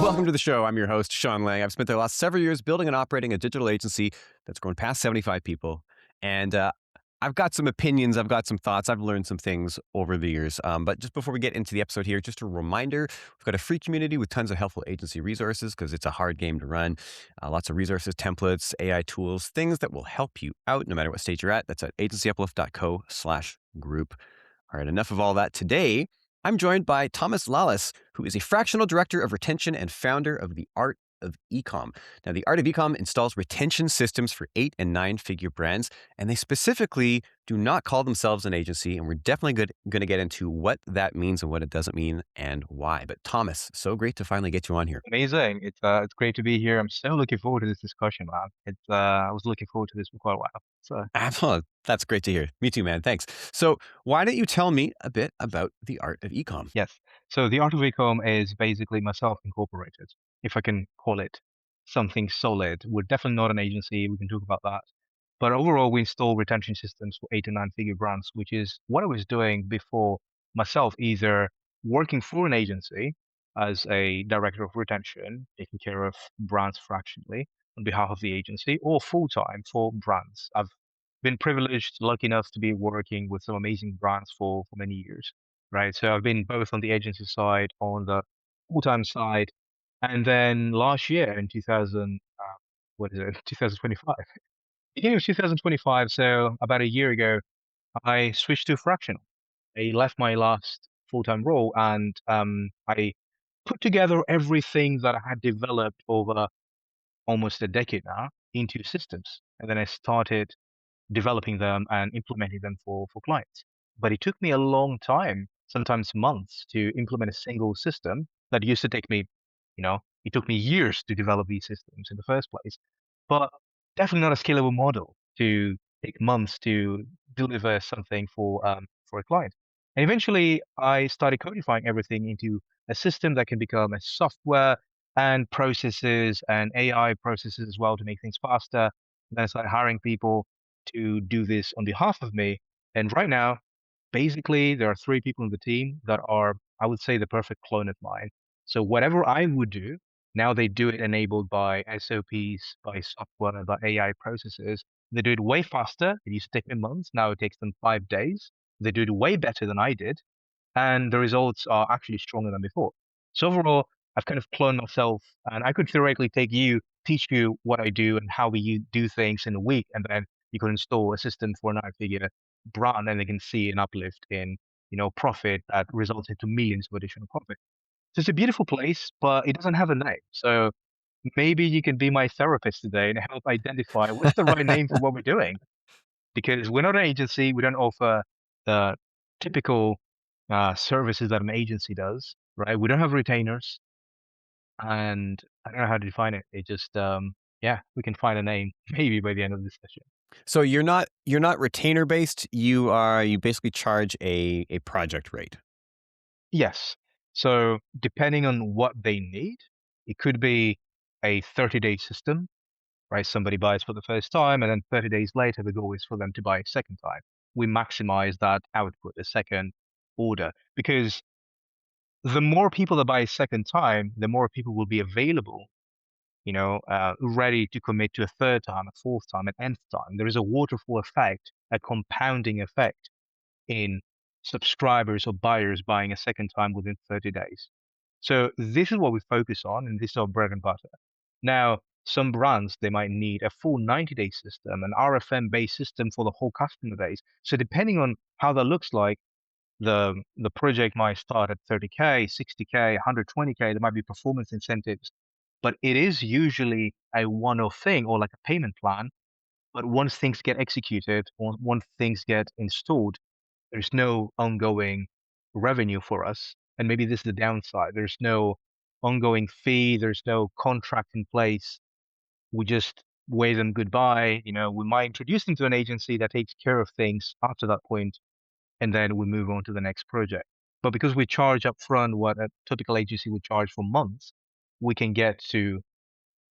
Welcome to the show. I'm your host, Sean Lang. I've spent the last several years building and operating a digital agency that's grown past 75 people. And I've got some opinions, I've got some thoughts, I've learned some things over the years. But just before we get into the episode here, just a reminder we've got a free community with tons of helpful agency resources because it's a hard game to run. Lots of resources, templates, AI tools, things that will help you out no matter what stage you're at. That's at agencyuplift.co/group. All right, enough of all that. Today, I'm joined by Thomas Lalas, who is a fractional director of retention and founder of the Art of eComm. Now, the Art of eComm installs retention systems for 8 and 9 figure brands, and they specifically do not call themselves an agency. And we're definitely going to get into what that means and what it doesn't mean and why. But Thomas, so great to finally get you on here. Amazing. It's great to be here. I'm so looking forward to this discussion, man. I was looking forward to this for quite a while. So Absolutely. That's great to hear. Me too, man. Thanks. So, why don't you tell me a bit about the Art of eComm? yes. So the Art of Ecom is basically myself incorporated, if I can call it something solid. We're definitely not an agency. We can talk about that. But overall, we install retention systems for 8 and 9 figure brands, which is what I was doing before myself, either working for an agency as a director of retention, taking care of brands fractionally on behalf of the agency, or full time for brands. I've been privileged, lucky enough to be working with some amazing brands for many years, right? So I've been both on the agency side, on the full time side, and then last year in 2000, what is it, 2025? Beginning of 2025, so about a year ago, I switched to fractional. I left my last full-time role and I put together everything that I had developed over almost a decade now into systems. And then I started developing them and implementing them for clients. But it took me a long time, sometimes months, to implement a single system that used to take me, it took me years to develop these systems in the first place. But definitely not a scalable model to take months to deliver something for a client. And eventually, I started codifying everything into a system that can become a software and processes and AI processes as well to make things faster. Then I started hiring people to do this on behalf of me. And right now, basically, there are 3 people in the team that are, I would say, the perfect clone of mine. So whatever I would do, now they do it enabled by SOPs, by software, by AI processes. They do it way faster. It used to take me months. Now it takes them 5 days. They do it way better than I did. And the results are actually stronger than before. So overall, I've kind of cloned myself, and I could theoretically teach you what I do and how we do things in a week, and then you could install a system for a 9 figure brand, and they can see an uplift in profit that results into millions of additional profit. So it's a beautiful place, but it doesn't have a name. So maybe you can be my therapist today and help identify what's the right name for what we're doing, because we're not an agency. We don't offer the typical services that an agency does, right? We don't have retainers, and I don't know how to define it. It just, yeah, we can find a name maybe by the end of this session. So you're not retainer based. You basically charge a project rate. Yes. So depending on what they need, it could be a 30-day system, right? Somebody buys for the first time, and then 30 days later, the goal is for them to buy a second time. We maximize that output, a second order, because the more people that buy a second time, the more people will be available, ready to commit to a third time, a fourth time, an nth time. There is a waterfall effect, a compounding effect in subscribers or buyers buying a second time within 30 days. So this is what we focus on, and this is our bread and butter. Now, some brands, they might need a full 90-day system, an RFM-based system for the whole customer base. So depending on how that looks like, the project might start at 30K, 60K, 120K. There might be performance incentives, but it is usually a one-off thing or like a payment plan. But once things get executed, or once things get installed, there's no ongoing revenue for us. And maybe this is the downside. There's no ongoing fee. There's no contract in place. We just wave them goodbye. We might introduce them to an agency that takes care of things after that point, and then we move on to the next project. But because we charge upfront what a typical agency would charge for months, we can get to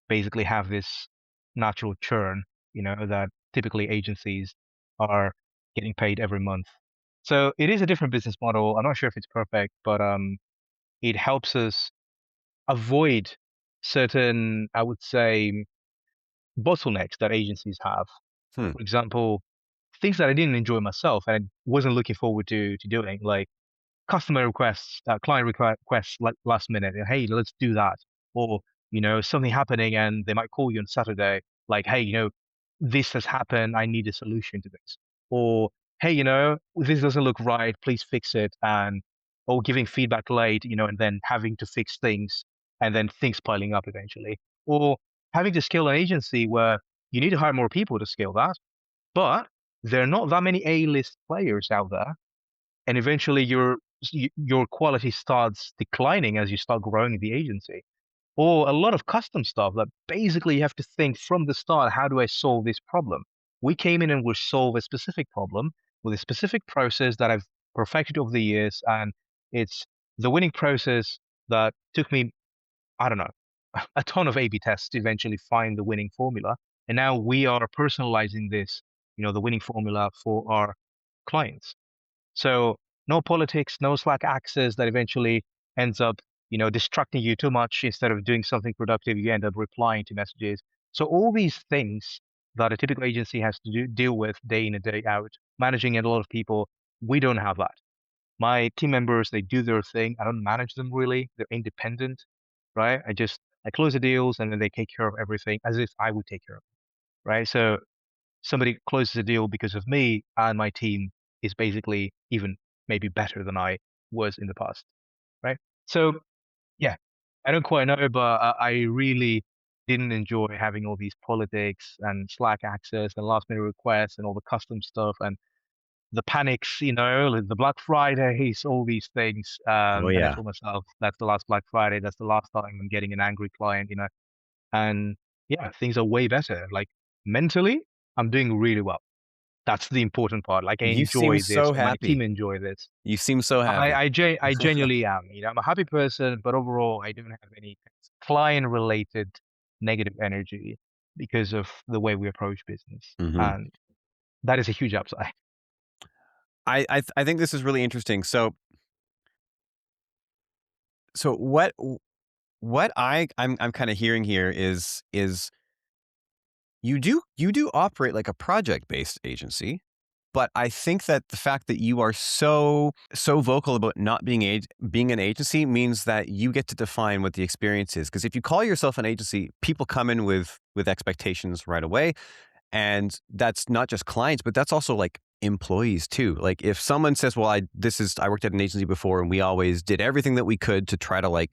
basically have this natural churn, that typically agencies are getting paid every month. So it is a different business model. I'm not sure if it's perfect, but it helps us avoid certain, I would say, bottlenecks that agencies have. Hmm. For example, things that I didn't enjoy myself and I wasn't looking forward to doing, like customer requests, client requests like last minute. Hey, let's do that. Or, something happening and they might call you on Saturday, like, hey, this has happened. I need a solution to this. Or, hey, this doesn't look right. Please fix it. Or giving feedback late, and then having to fix things and then things piling up eventually. Or having to scale an agency where you need to hire more people to scale that, but there are not that many A-list players out there, and eventually your quality starts declining as you start growing the agency. Or a lot of custom stuff that basically you have to think from the start, how do I solve this problem? We came in and we solve a specific problem with a specific process that I've perfected over the years, and it's the winning process that took me, I don't know, a ton of A/B tests to eventually find the winning formula. And now we are personalizing this, the winning formula for our clients. So no politics, no Slack access that eventually ends up, distracting you too much. Instead of doing something productive, you end up replying to messages. So all these things that a typical agency has to deal with day in and day out, managing a lot of people, we don't have that. My team members, they do their thing. I don't manage them really. They're independent, right? I close the deals and then they take care of everything as if I would take care of it, right? So somebody closes a deal because of me and my team is basically even maybe better than I was in the past, right? So yeah, I don't quite know, but I really didn't enjoy having all these politics and Slack access and last minute requests and all the custom stuff and the panics, like the Black Fridays, all these things. Oh And I yeah. told myself that's the last Black Friday, that's the last time I'm getting an angry client, and yeah, things are way better. Like mentally, I'm doing really well. That's the important part. Like I You seem enjoy this, so or my team happy. enjoy this. You seem so happy. I genuinely am. I'm a happy person, but overall, I don't have any client-related negative energy because of the way we approach business, Mhm. and that is a huge upside. I think this is really interesting. So what I'm kind of hearing here is you do operate like a project-based agency, but I think that the fact that you are so vocal about not being an agency means that you get to define what the experience is. Because if you call yourself an agency, people come in with expectations right away. And that's not just clients, but that's also like employees too. Like if someone says, "Well, I worked at an agency before and we always did everything that we could to try to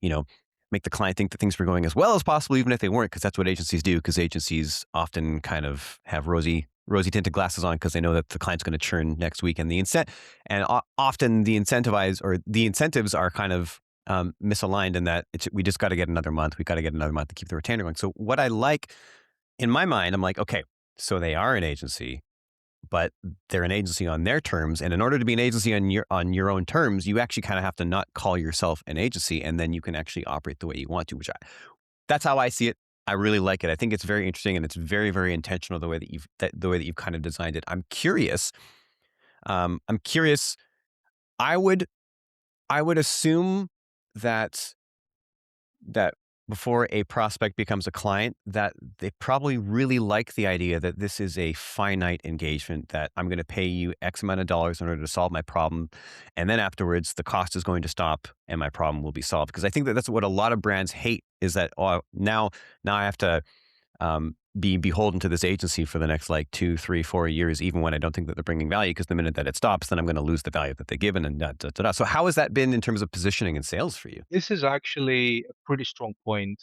you know, make the client think that things were going as well as possible, even if they weren't," because that's what agencies do. Because agencies often kind of have rosy tinted glasses on because they know that the client's going to churn next week, and often the incentives are kind of misaligned in that we just got to get another month. We got to get another month to keep the retainer going. So what I like in my mind, I'm like, okay, so they are an agency, but they're an agency on their terms. And in order to be an agency on your own terms, you actually kind of have to not call yourself an agency, and then you can actually operate the way you want to. That's how I see it. I really like it. I think it's very interesting, and it's very, very intentional the way that you've kind of designed it. I'm curious. I'm curious. I would I would assume that that before a prospect becomes a client, that they probably really like the idea that this is a finite engagement, that I'm going to pay you X amount of dollars in order to solve my problem. And then afterwards, the cost is going to stop and my problem will be solved. Because I think that that's what a lot of brands hate is that, oh, now I have to be beholden to this agency for the next like 2, 3, 4 years, even when I don't think that they're bringing value. Because the minute that it stops, then I'm going to lose the value that they've given, and da, da, da, da. So how has that been in terms of positioning and sales for you? This is actually a pretty strong point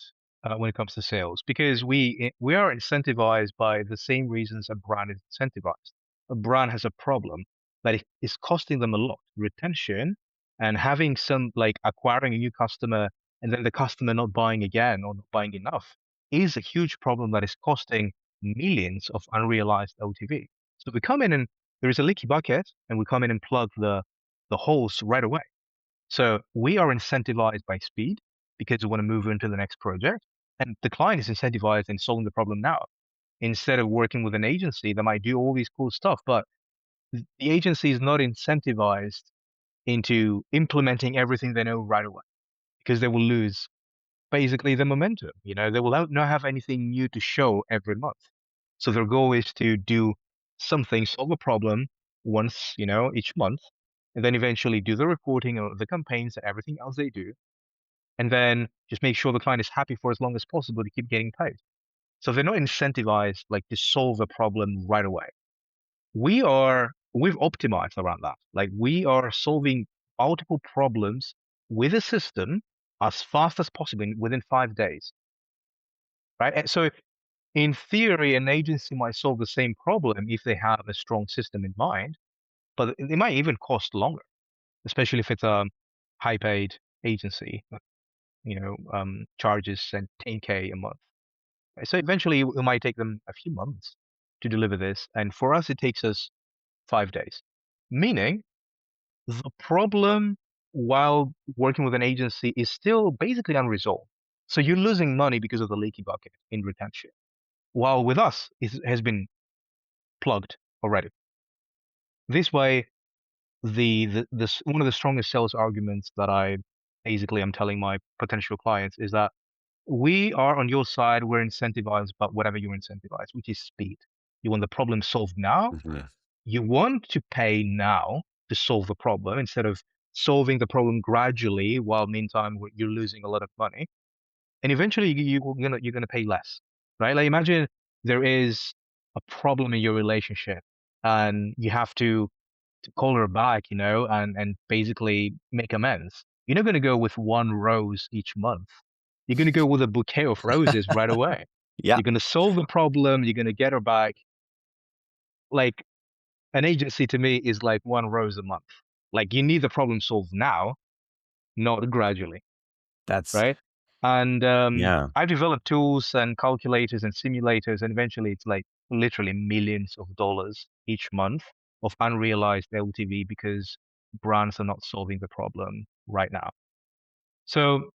when it comes to sales because we are incentivized by the same reasons a brand is incentivized. A brand has a problem that is costing them a lot, retention, and having some like acquiring a new customer and then the customer not buying again or not buying enough is a huge problem that is costing millions of unrealized LTV. So we come in and there is a leaky bucket and we come in and plug the holes right away. So we are incentivized by speed because we want to move into the next project. And the client is incentivized in solving the problem now instead of working with an agency that might do all these cool stuff. But the agency is not incentivized into implementing everything they know right away because they will lose. basically the momentum. They will not have anything new to show every month. So their goal is to do something, solve a problem once, each month, and then eventually do the reporting of the campaigns and everything else they do, and then just make sure the client is happy for as long as possible to keep getting paid. So they're not incentivized like to solve a problem right away. We've optimized around that. Like we are solving multiple problems with a system as fast as possible within 5 days, right? And so in theory, an agency might solve the same problem if they have a strong system in mind, but it might even cost longer, especially if it's a high paid agency, charges and 10K a month. So eventually it might take them a few months to deliver this. And for us, it takes us 5 days, meaning the problem while working with an agency is still basically unresolved. So you're losing money because of the leaky bucket in retention. While with us, it has been plugged already. This way, one of the strongest sales arguments that I basically am telling my potential clients is that we are on your side. We're incentivized, but whatever you're incentivized, which is speed. You want the problem solved now. Mhm. You want to pay now to solve the problem instead of solving the problem gradually while meantime you're losing a lot of money. And eventually you're gonna pay less, right? Like imagine there is a problem in your relationship and you have to call her back, and basically make amends. You're not gonna go with one rose each month. You're gonna go with a bouquet of roses right away. Yeah, You're gonna solve the problem. You're gonna get her back. Like an agency to me is like one rose a month. Like you need the problem solved now, not gradually, that's right? And yeah. I've developed tools and calculators and simulators, and eventually it's like literally millions of dollars each month of unrealized LTV because brands are not solving the problem right now. So,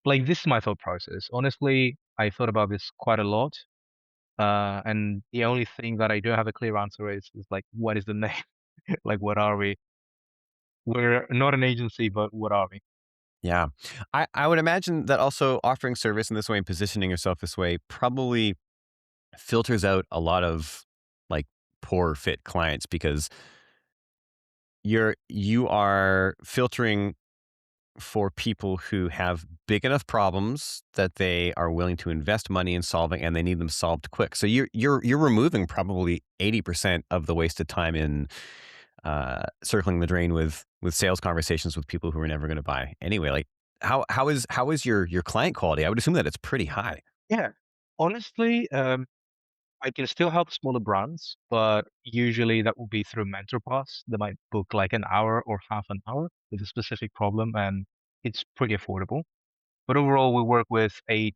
like, this is my thought process. Honestly, I thought about this quite a lot. And the only thing that I don't have a clear answer is like, what is the name? Like, what are we? We're not an agency, but what are we? Yeah. I would imagine that also offering service in this way and positioning yourself this way probably filters out a lot of like poor fit clients because you are filtering for people who have big enough problems that they are willing to invest money in solving and they need them solved quick. So you're removing probably 80% of the wasted time in circling the drain with sales conversations with people who are never going to buy anyway. Like how is your client quality? I would assume that it's pretty high. Yeah. Honestly, I can still help smaller brands, but usually that will be through mentor pass. They might book like an hour or half an hour with a specific problem, and it's pretty affordable. But overall, we work with 8+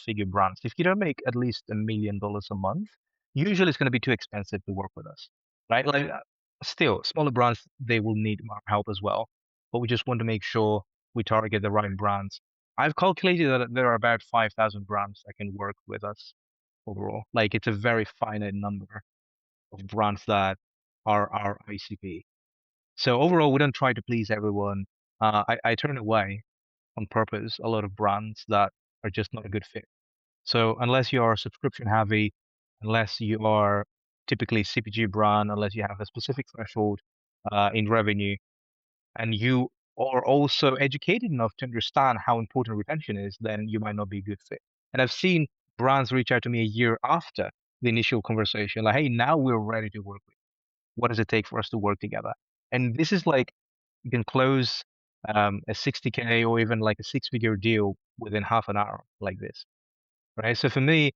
figure brands. If you don't make at least $1 million a month, usually it's going to be too expensive to work with us, right? Like, still, smaller brands, they will need our help as well. But we just want to make sure we target the right brands. I've calculated that there are about 5,000 brands that can work with us overall. Like, it's a very finite number of brands that are our ICP. So overall, we don't try to please everyone. I turn away on purpose a lot of brands that are just not a good fit. So unless you are subscription heavy, unless you are typically CPG brand, unless you have a specific threshold in revenue, and you are also educated enough to understand how important retention is, then you might not be a good fit. And I've seen brands reach out to me a year after the initial conversation, like, hey, now we're ready to work with you. What does it take for us to work together? And this is like you can close a 60K or even like a six-figure deal within half an hour like this, right? So for me,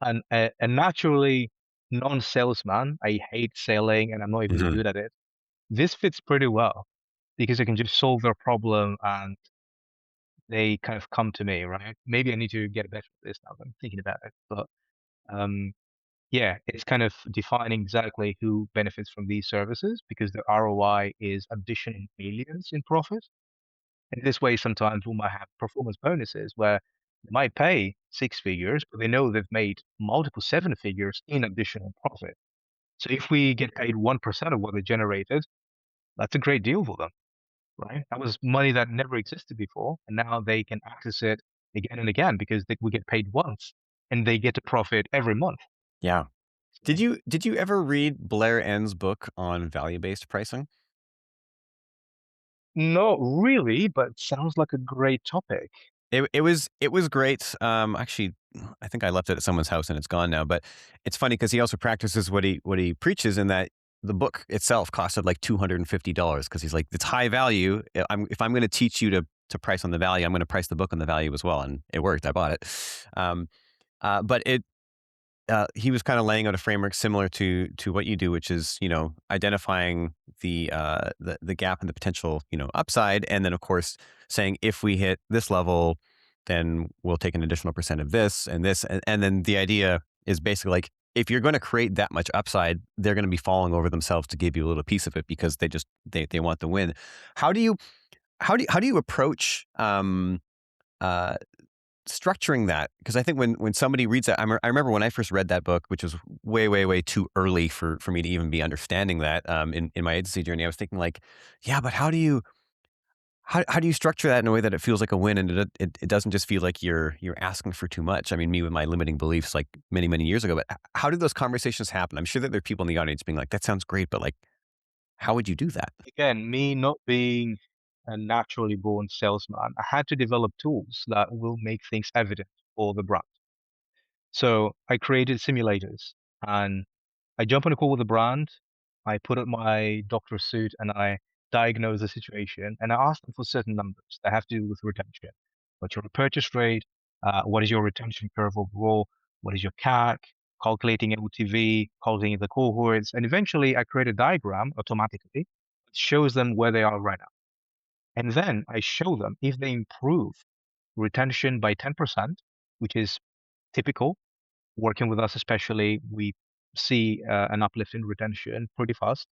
a naturally non-salesman, I hate selling and I'm not even Mhm. good at it. This fits pretty well because I can just solve their problem and they kind of come to me, right? Maybe I need to get better at this now that I'm thinking about it. But um, yeah, it's kind of defining exactly who benefits from these services because the ROI is additional millions in profit. And this way, sometimes we might have performance bonuses where they might pay six figures, but they know they've made multiple seven figures in additional profit. So if we get paid 1% of what they generated, that's a great deal for them, right? That was money that never existed before, and now they can access it again and again because we get paid once and they get a profit every month. Yeah. So, Did you ever read BlairEnn's book on value-based pricing? not really, but sounds like a great topic. It was great. Actually, I think I left it at someone's house and it's gone now. But it's funny because he also practices what he preaches in that the book itself costed like $250 because he's like it's high value. If I'm going to teach you to price on the value, I'm going to price the book on the value as well, and it worked. I bought it. Um, but it he was kind of laying out a framework similar to what you do, which is identifying the gap and the potential upside, and then of course saying if we hit this level, then we'll take an additional percent of this, and then the idea is basically like if you're going to create that much upside, they're going to be falling over themselves to give you a little piece of it because they want the win. How do you how do you approach uh, structuring that? Because I think when somebody reads that, I remember when I first read that book, which was way too early for me to even be understanding that in my agency journey. I was thinking like, yeah, but how do you structure that in a way that it feels like a win and it doesn't just feel like you're asking for too much? I mean, me with my limiting beliefs like many years ago, but how do those conversations happen? I'm sure that there are people in the audience being like, that sounds great, but like, how would you do that? Again, me not being a naturally born salesman, I had to develop tools that will make things evident for the brand. So I created simulators and I jump on a call with the brand. I put on my doctor suit and I diagnose the situation and I ask them for certain numbers that have to do with retention. What's your purchase rate? What is your retention curve overall? What is your CAC? Calculating LTV, calculating the cohorts. And eventually I create a diagram automatically that shows them where they are right now. And then I show them if they improve retention by 10%, which is typical working with us especially, we see an uplift in retention pretty fast.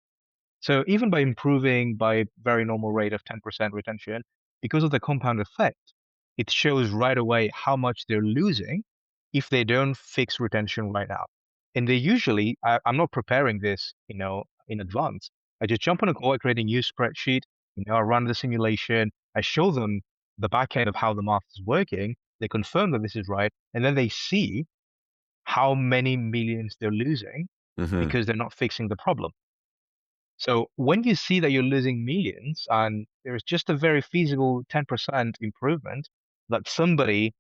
So even by improving by very normal rate of 10% retention, because of the compound effect, it shows right away how much they're losing if they don't fix retention right now. And they usually, I'm not preparing this, in advance. I just jump on a call, I create a new spreadsheet, I run the simulation, I show them the back end of how the math is working, they confirm that this is right, and then they see how many millions they're losing Hmm. because they're not fixing the problem. So when you see that you're losing millions and there's just a very feasible 10% improvement that somebody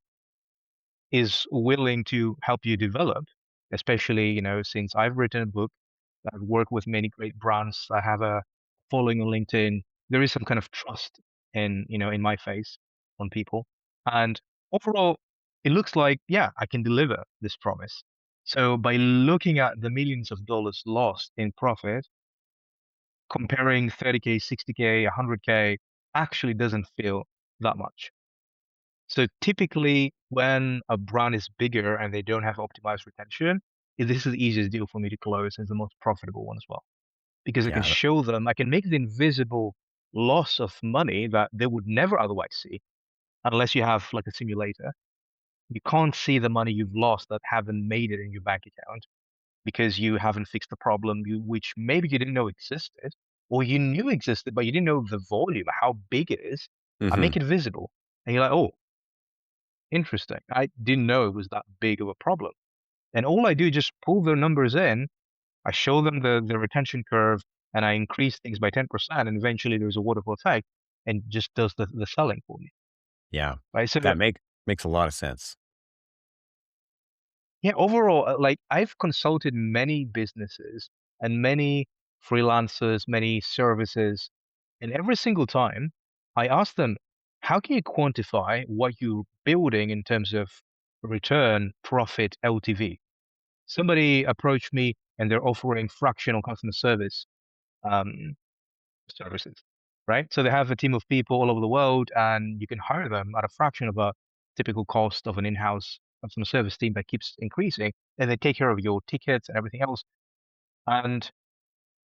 is willing to help you develop, especially, since I've written a book, I've worked with many great brands, I have a following on LinkedIn, there is some kind of trust in my face on people. And overall, it looks like, yeah, I can deliver this promise. So by looking at the millions of dollars lost in profit, comparing 30K, 60K, 100K actually doesn't feel that much. So typically, when a brand is bigger and they don't have optimized retention, this is the easiest deal for me to close and the most profitable one as well. Because I can Yeah. show them, I can make the invisible loss of money that they would never otherwise see, unless you have like a simulator. You can't see the money you've lost that haven't made it in your bank account because you haven't fixed the problem, which maybe you didn't know existed, or you knew existed, but you didn't know the volume, how big it is. I Hmm. make it visible. And you're like, oh, interesting. I didn't know it was that big of a problem. And all I do is just pull the numbers in, I show them the retention curve, and I increase things by 10%, and eventually there's a waterfall effect and just does the selling for me. Yeah. Right. So That makes a lot of sense. yeah, overall, like I've consulted many businesses and many freelancers, many services, and every single time I ask them, how can you quantify what you're building in terms of return, profit, LTV? Somebody approached me and they're offering fractional customer um, services, right? So they have a team of people all over the world and you can hire them at a fraction of a typical cost of an in-house customer service team that keeps increasing and they take care of your tickets and everything else. And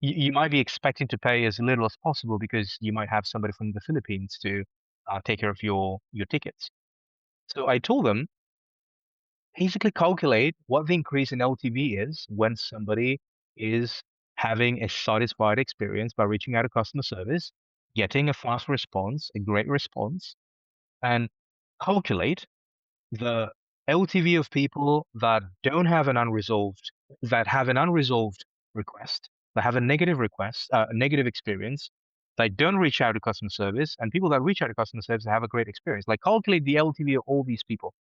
you might be expecting to pay as little as possible because you might have somebody from the Philippines to take care of your tickets. So I told them basically calculate what the increase in LTV is when somebody is having a satisfied experience by reaching out to customer service, getting a fast response, a great response, and calculate. The LTV of people that have an unresolved request, that have a negative request, a negative experience, that don't reach out to customer service, and people that reach out to customer service and have a great experience. Like calculate the LTV of all these people,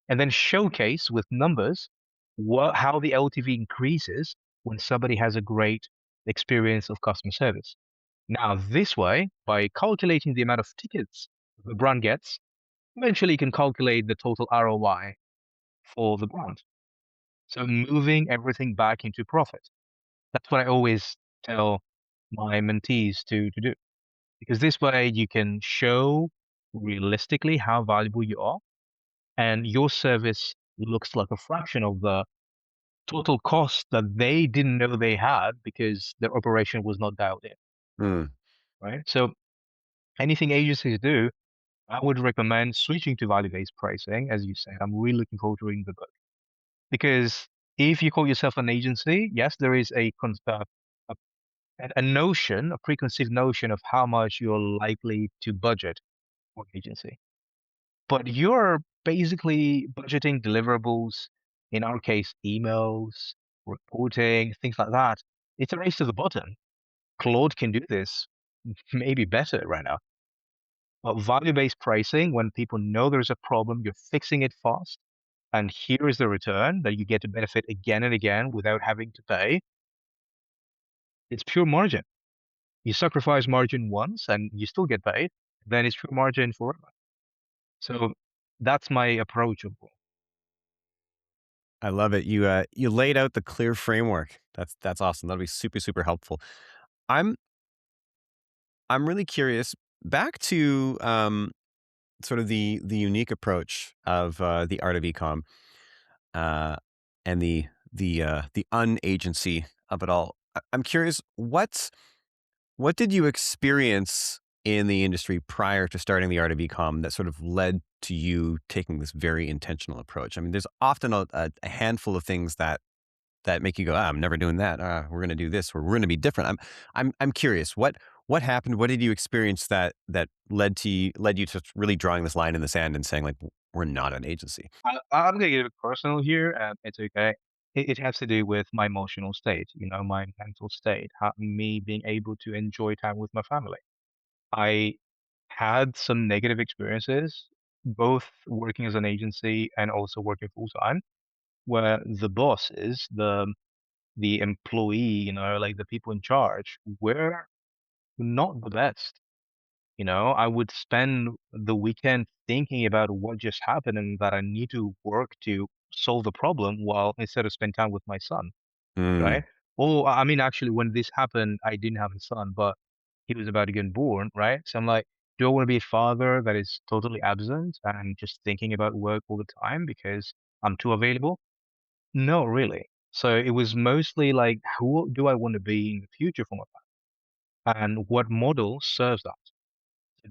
and then showcase with numbers how the LTV increases when somebody has a great experience of customer service. Now, this way, by calculating the amount of tickets the brand gets, eventually you can calculate the total ROI for the brand. So moving everything back into profit. That's what I always tell my mentees to do. Because this way you can show realistically how valuable you are, and your service looks like a fraction of the total cost that they didn't know they had because their operation was not dialed in, Mm. right? So anything agencies do, I would recommend switching to value-based pricing. As you said, I'm really looking forward to reading the book. Because if you call yourself an agency, yes, there is a a notion, a preconceived notion of how much you're likely to budget for an agency. But you're basically budgeting deliverables, in our case, emails, reporting, things like that. It's a race to the bottom. Claude can do this maybe better right now. But value-based pricing, when people know there's a problem, you're fixing it fast, and here is the return that you get to benefit again and again without having to pay. It's pure margin. You sacrifice margin once and you still get paid, then it's pure margin forever. So that's my approach overall. I love it. You laid out the clear framework. That's awesome. That'll be super, super helpful. I'm I'm really curious, back to, sort of the unique approach of, the art of e-com, uh, and the unagency of it all. I'm curious, what did you experience in the industry prior to starting the art of e-com that sort of led to you taking this very intentional approach? I mean, there's often a handful of things that make you go, "Ah, I'm never doing that. We're gonna do this, or we're gonna be different." I'm curious, what happened? What did you experience that led you to really drawing this line in the sand and saying, like, "We're not an agency?" I'm gonna get personal here, and it's okay. It has to do with my emotional state, my mental state, me being able to enjoy time with my family. I had some negative experiences, both working as an agency and also working full time, where the bosses, the employee, like the people in charge, were not the best. I would spend the weekend thinking about what just happened and that I need to work to solve the problem while instead of spend time with my son, Mm, right? Or I mean, actually, when this happened, I didn't have a son, but he was about to get born, right? So I'm like, do I want to be a father that is totally absent and just thinking about work all the time because I'm too available? No, really. So it was mostly like, who do I want to be in the future for my family, and what model serves that?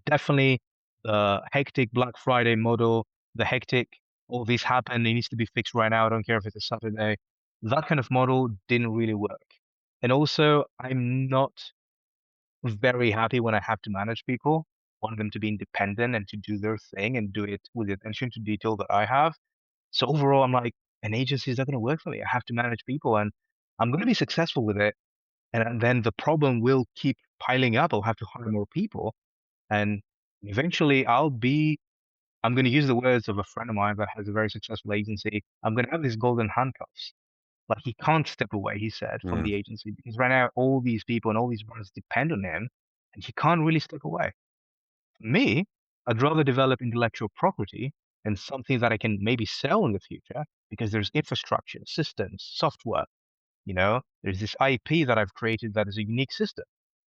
Definitely the hectic Black Friday model, the hectic, all this happened, it needs to be fixed right now. I don't care if it's a Saturday. That kind of model didn't really work. And also, I'm not very happy when I have to manage people. I want them to be independent and to do their thing and do it with the attention to detail that I have. So overall, I'm like, an agency is not going to work for me. I have to manage people and I'm going to be successful with it. And then the problem will keep piling up. I'll have to hire more people. And eventually I'm going to use the words of a friend of mine that has a very successful agency. I'm going to have these golden handcuffs. Like he can't step away, he said, from mm. the agency because right now all these people and all these brands depend on him and he can't really step away. For me, I'd rather develop intellectual property and something that I can maybe sell in the future because there's infrastructure, systems, software, there's this IP that I've created that is a unique system.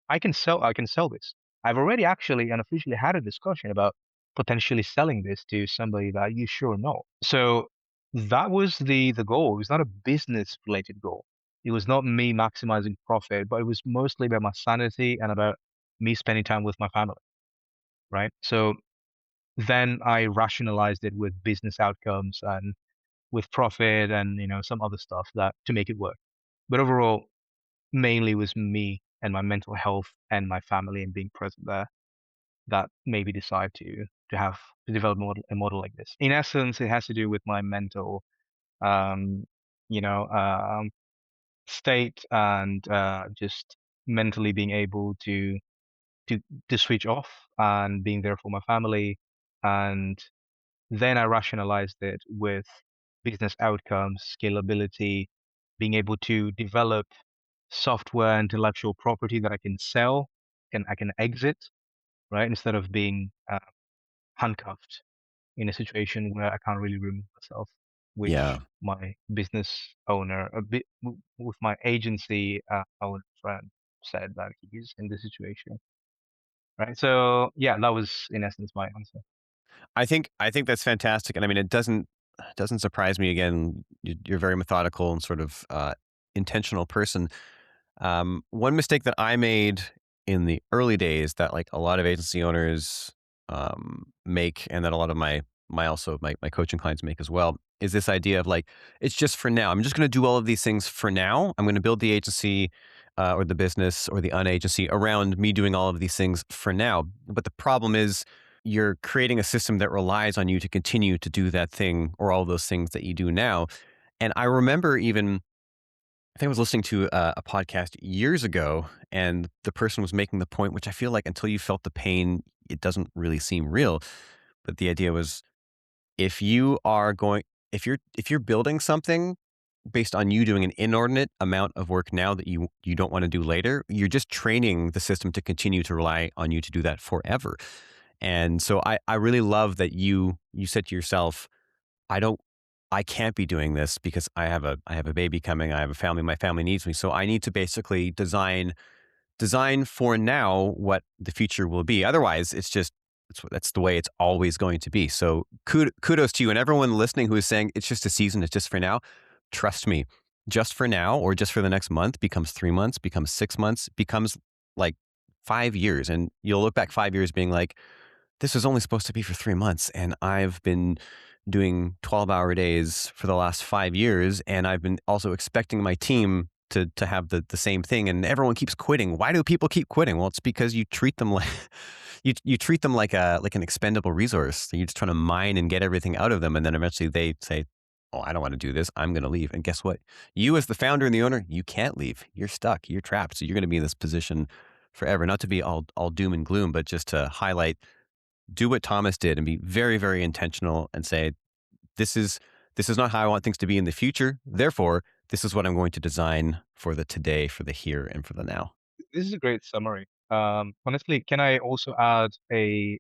I can sell this. I've already actually unofficially had a discussion about potentially selling this to somebody that you sure know. So that was the goal. It was not a business related goal. It was not me maximizing profit, but it was mostly about my sanity and about me spending time with my family, right? So then I rationalized it with business outcomes and with profit and some other stuff that to make it work. But overall, mainly was me and my mental health and my family and being present there. that maybe decide to develop a model like this. In essence, it has to do with my mental, um, you know, state and just mentally being able to to switch off and being there for my family. And then I rationalized it with business outcomes, scalability, being able to develop software, intellectual property that I can sell, and I can exit, right? Instead of being handcuffed in a situation where I can't really remove myself, Yeah. which my business owner, with my agency owner friend said that he's in this situation, right? So yeah, that was in essence my answer. I think that's fantastic, and I mean, it doesn't surprise me. Again, you're a very methodical and sort of intentional person. One mistake that I made in the early days that like a lot of agency owners make, and that a lot of my coaching clients make as well, is this idea of like it's just for now. I'm just going to do all of these things for now. I'm going to build the agency or the business or the unagency around me doing all of these things for now. But the problem is you're creating a system that relies on you to continue to do that thing or all those things that you do now. And I remember even I think I was listening to a podcast years ago, and the person was making the point, which I feel like until you felt the pain, it doesn't really seem real. But the idea was if you are going, if you're building something based on you doing an inordinate amount of work now that you don't want to do later, you're just training the system to continue to rely on you to do that forever. And so I really love that you said to yourself, I don't I can't be doing this because I have a baby coming. I have a family. My family needs me. So I need to basically design for now what the future will be. Otherwise, that's the way it's always going to be. So kudos to you and everyone listening who is saying it's just a season, it's just for now. Trust me, just for now or just for the next month becomes 3 months, becomes 6 months, becomes like 5 years. And you'll look back 5 years being like, this was only supposed to be for 3 months. And I've been doing 12-hour days for the last 5 years. And I've been also expecting my team to have the same thing. And everyone keeps quitting. Why do people keep quitting? Well, it's because you treat them like you treat them like an expendable resource. You're just trying to mine and get everything out of them. And then eventually they say, oh, I don't want to do this. I'm going to leave. And guess what? You as the founder and the owner, you can't leave. You're stuck. You're trapped. So you're going to be in this position forever. Not to be all doom and gloom, but just to highlight, do what Thomas did and be very, very intentional and say, this is this is not how I want things to be in the future. Therefore, this is what I'm going to design for the today, for the here, and for the now. This is a great summary. Honestly, can I also add a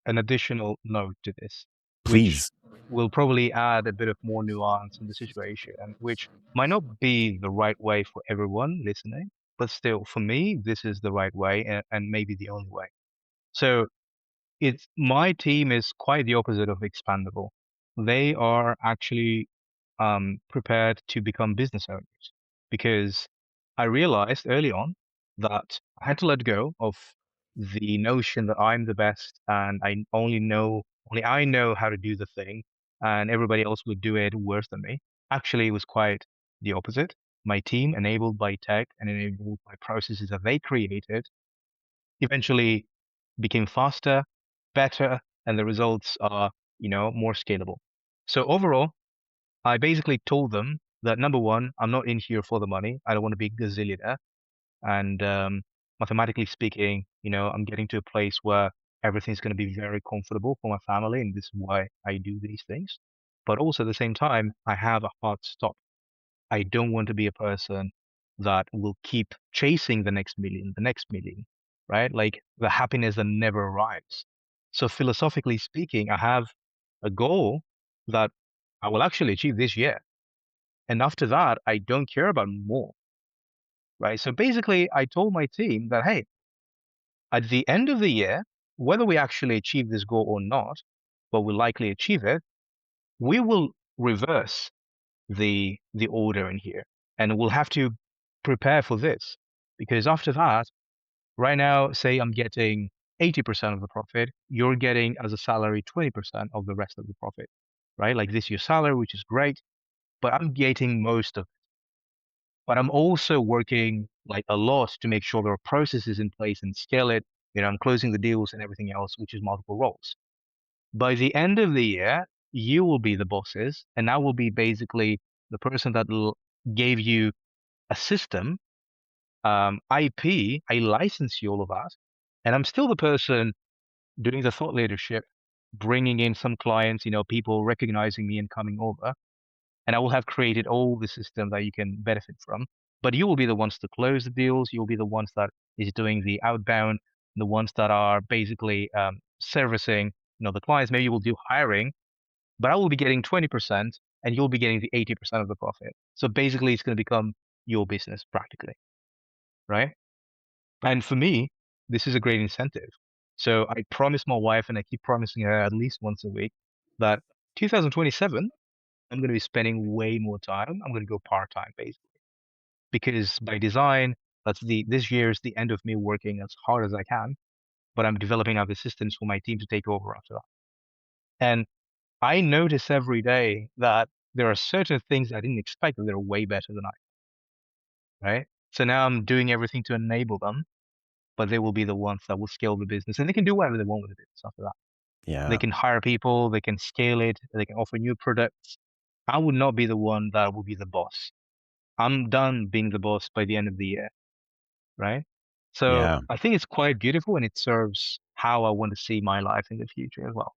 an additional note to this, which Please, will probably add a bit of more nuance in the situation, which might not be the right way for everyone listening, but still, for me, this is the right way and maybe the only way. So it's my team is quite the opposite of expandable. They are actually prepared to become business owners because I realized early on that I had to let go of the notion that I'm the best and only I know how to do the thing and everybody else would do it worse than me. Actually, it was quite the opposite. My team, enabled by tech and enabled by processes that they created, eventually became faster, better, and the results are, more scalable. So overall, I basically told them that number one, I'm not in here for the money. I don't want to be a gazillionaire. And mathematically speaking, I'm getting to a place where everything's going to be very comfortable for my family, and this is why I do these things. But also at the same time, I have a hard stop. I don't want to be a person that will keep chasing the next million, right? Like the happiness that never arrives. So philosophically speaking, I have a goal that I will actually achieve this year. And after that, I don't care about more, right? So basically, I told my team that, hey, at the end of the year, whether we actually achieve this goal or not, but we likely achieve it, we will reverse the order in here, and we'll have to prepare for this because after that, right now, say I'm getting 80% of the profit, you're getting as a salary 20% of the rest of the profit, right? Like this year's salary, which is great, but I'm getting most of it. But I'm also working like a lot to make sure there are processes in place and scale it. I'm closing the deals and everything else, which is multiple roles. By the end of the year, you will be the bosses, and I will be basically the person that gave you a system, IP. I license you all of that, and I'm still the person doing the thought leadership, bringing in some clients, people recognizing me and coming over, and I will have created all the system that you can benefit from. But you will be the ones to close the deals. You'll be the ones that is doing the outbound, the ones that are basically servicing, the clients. Maybe you will do hiring, but I will be getting 20% and you'll be getting the 80% of the profit. So basically, it's going to become your business practically, right? And for me, this is a great incentive. So I promised my wife, and I keep promising her at least once a week, that 2027, I'm going to be spending way more time. I'm going to go part-time basically, because by design, this year is the end of me working as hard as I can, but I'm developing other systems for my team to take over after that. And I notice every day that there are certain things I didn't expect that they're way better than right? So now I'm doing everything to enable them, but they will be the ones that will scale the business, and they can do whatever they want with the business after that. They Yeah. can hire people, they can scale it, they can offer new products. I would not be the one that will be the boss. I'm done being the boss by the end of the year, right? So Yeah. I think it's quite beautiful and it serves how I want to see my life in the future as well.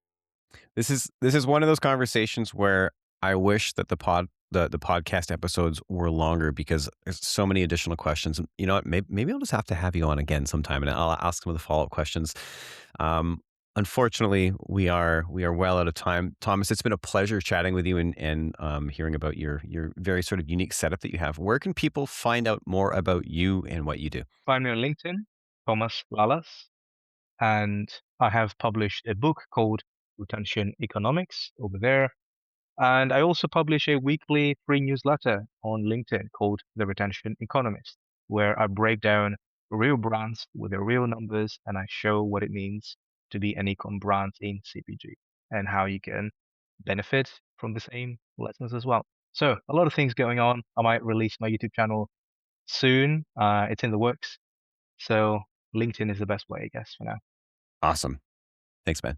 This is one of those conversations where I wish that the podcast episodes were longer because there's so many additional questions. And you know what? Maybe I'll just have to have you on again sometime, and I'll ask some of the follow up questions. Um, Unfortunately, we are well out of time. Thomas, it's been a pleasure chatting with you and hearing about your very sort of unique setup that you have. Where can people find out more about you and what you do? Find me on LinkedIn, Thomas Lalas, and I have published a book called Retention Economics over there. And I also publish a weekly free newsletter on LinkedIn called The Retention Economist, where I break down real brands with their real numbers and I show what it means to be an ecom brand in CPG and how you can benefit from the same lessons as well. So a lot of things going on. I might release my YouTube channel soon. It's in the works. So LinkedIn is the best way, I guess, for now. Awesome. Thanks, man.